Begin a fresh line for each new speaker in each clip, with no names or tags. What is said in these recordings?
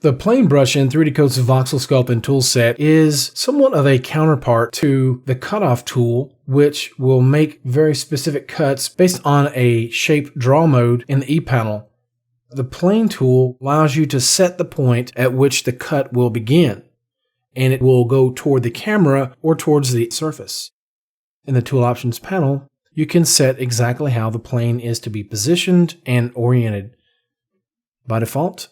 The plane brush in 3D Coat's voxel sculpting toolset is somewhat of a counterpart to the cutoff tool, which will make very specific cuts based on a shape draw mode in the E panel. The plane tool allows you to set the point at which the cut will begin, and it will go toward the camera or towards the surface. In the tool options panel, you can set exactly how the plane is to be positioned and oriented. By default,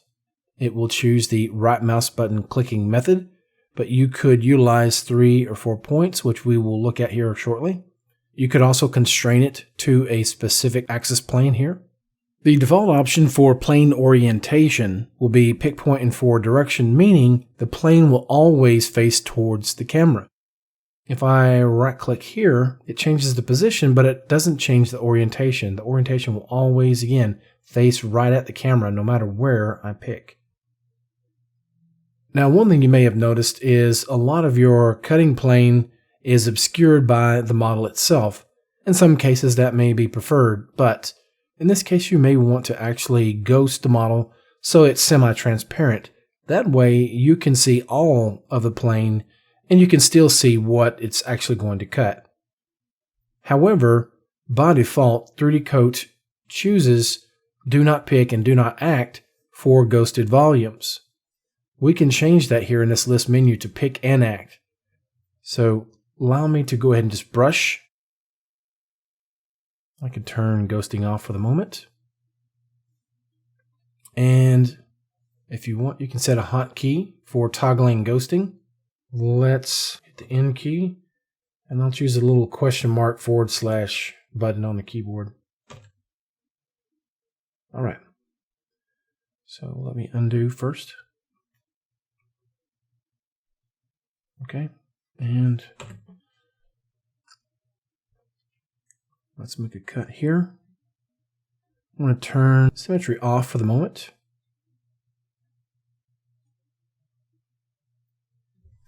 it will choose the right mouse button clicking method, but you could utilize 3 or 4 points, which we will look at here shortly. You could also constrain it to a specific axis plane here. The default option for plane orientation will be pick point and forward direction, meaning the plane will always face towards the camera. If I right click here, it changes the position, but it doesn't change the orientation. The orientation will always, again, face right at the camera no matter where I pick. Now, one thing you may have noticed is a lot of your cutting plane is obscured by the model itself. In some cases, that may be preferred, but in this case, you may want to actually ghost the model so it's semi-transparent. That way, you can see all of the plane and you can still see what it's actually going to cut. However, by default, 3D Coat chooses Do Not Pick and Do Not Act for ghosted volumes. We can change that here in this list menu to pick and act. So allow me to go ahead and just brush. I can turn ghosting off for the moment. And if you want, you can set a hotkey for toggling ghosting. Let's hit the N key, and I'll choose a little question mark / button on the keyboard. All right. So let me undo first. Okay, and let's make a cut here. I'm going to turn symmetry off for the moment.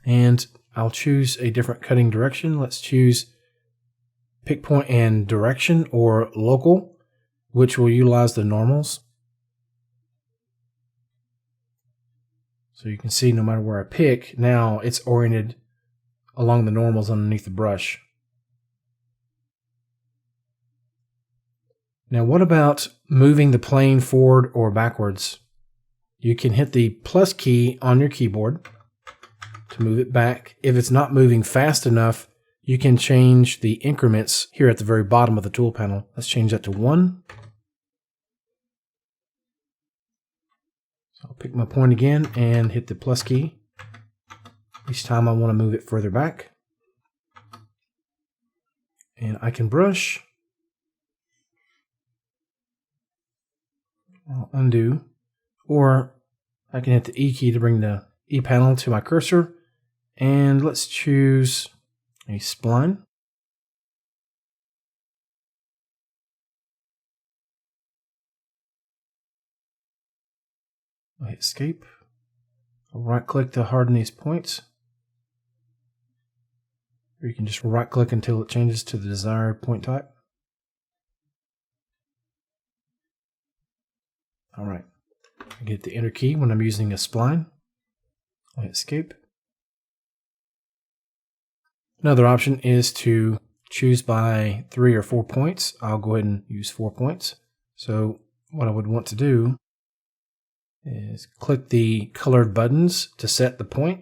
And I'll choose a different cutting direction. Let's choose pick point and direction or local, which will utilize the normals. So you can see no matter where I pick, now it's oriented along the normals underneath the brush. Now what about moving the plane forward or backwards? You can hit the plus key on your keyboard to move it back. If it's not moving fast enough, you can change the increments here at the very bottom of the tool panel. Let's change that to 1. So I'll pick my point again and hit the plus key. Each time I want to move it further back. And I can brush. I'll undo. Or I can hit the E key to bring the E panel to my cursor. And let's choose a spline. I'll hit escape. I'll right click to harden these points. Or you can just right click until it changes to the desired point type. All right. I get the enter key when I'm using a spline. I'll hit escape. Another option is to choose by 3 or 4 points. I'll go ahead and use 4 points. So what I would want to do is click the colored buttons to set the point.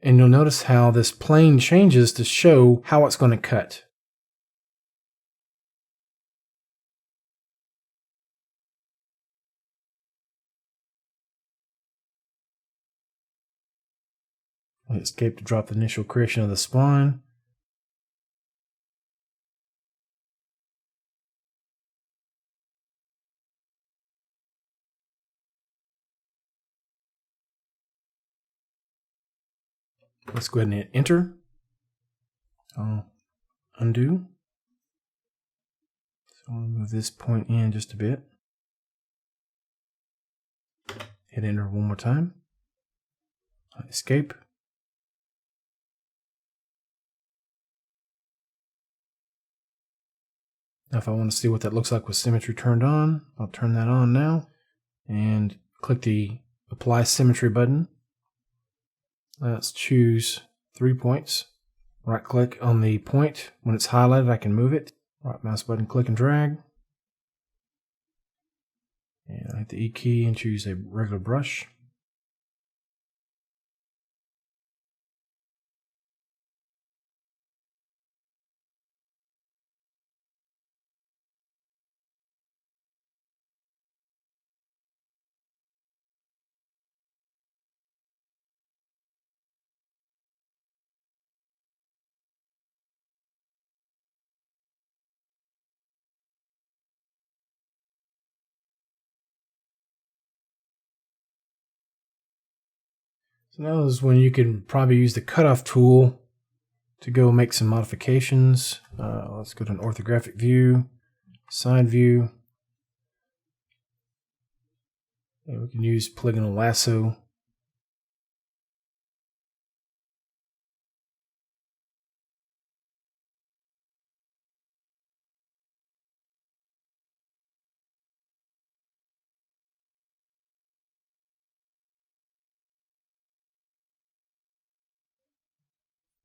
And you'll notice how this plane changes to show how it's going to cut. I'll hit escape to drop the initial creation of the spline. Let's go ahead and hit enter. I'll undo. So I'll move this point in just a bit. Hit enter one more time. I'll escape. Now if I want to see what that looks like with symmetry turned on, I'll turn that on now and click the Apply Symmetry button. Let's choose 3 points. Right click on the point. When it's highlighted, I can move it. Right mouse button, click and drag. And I hit the E key and choose a regular brush. So now is when you can probably use the cutoff tool to go make some modifications. Let's go to an orthographic view, side view. And we can use polygonal lasso.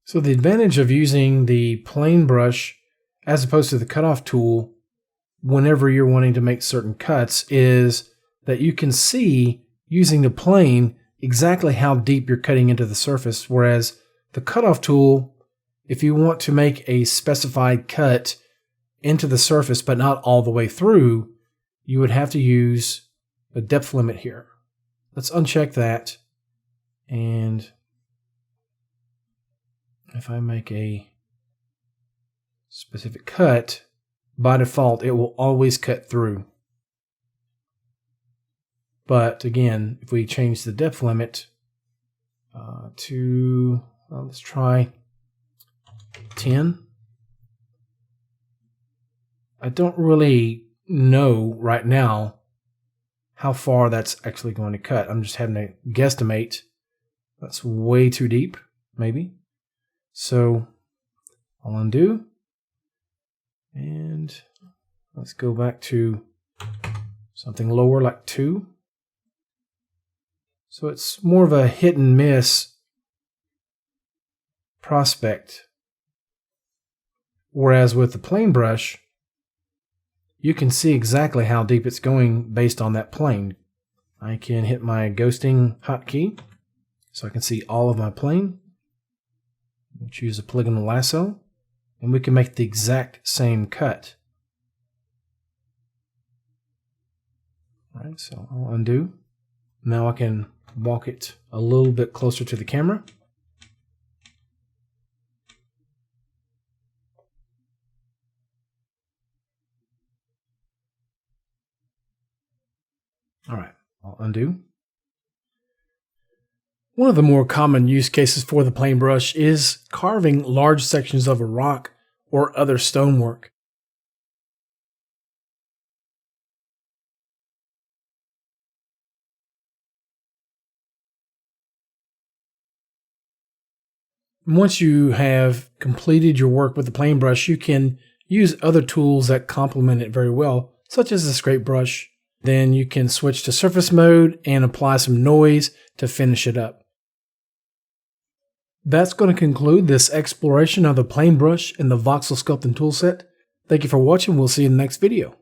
So the advantage of using the plane brush as opposed to the cutoff tool whenever you're wanting to make certain cuts is that you can see using the plane exactly how deep you're cutting into the surface, whereas the cutoff tool, if you want to make a specified cut into the surface but not all the way through, you would have to use a depth limit here. Let's uncheck that, and if I make a specific cut, by default, it will always cut through. But again, if we change the depth limit to, let's try 10. I don't really know right now how far that's actually going to cut. I'm just having to guesstimate. That's way too deep, maybe. So I'll undo, and let's go back to something lower like 2. So it's more of a hit and miss prospect. Whereas with the plane brush, you can see exactly how deep it's going based on that plane. I can hit my ghosting hotkey so I can see all of my plane. We'll choose a polygonal lasso, and we can make the exact same cut. All right, so I'll undo. Now I can walk it a little bit closer to the camera. All right, I'll undo. One of the more common use cases for the plane brush is carving large sections of a rock or other stonework. Once you have completed your work with the plane brush, you can use other tools that complement it very well, such as the scrape brush. Then you can switch to surface mode and apply some noise to finish it up. That's going to conclude this exploration of the plane brush in the voxel sculpting toolset. Thank you for watching. We'll see you in the next video.